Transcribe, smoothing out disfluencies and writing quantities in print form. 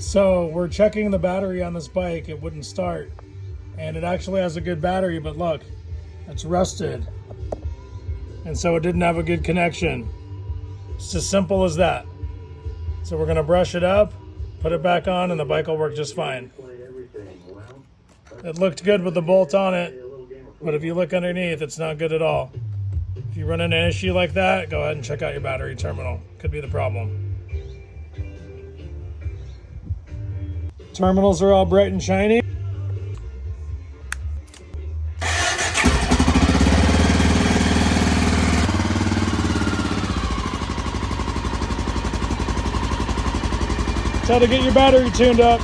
So we're checking the battery on this bike. It wouldn't start. And it actually has a good battery, but look, it's rusted. And so it didn't have a good connection. It's as simple as that. So we're gonna brush it up, put it back on, and the bike will work just fine. It looked good with the bolt on it, but if you look underneath, it's not good at all. If you run into an issue like that, go ahead and check out your battery terminal. Could be the problem. Terminals are all bright and shiny. It's how to get your battery tuned up.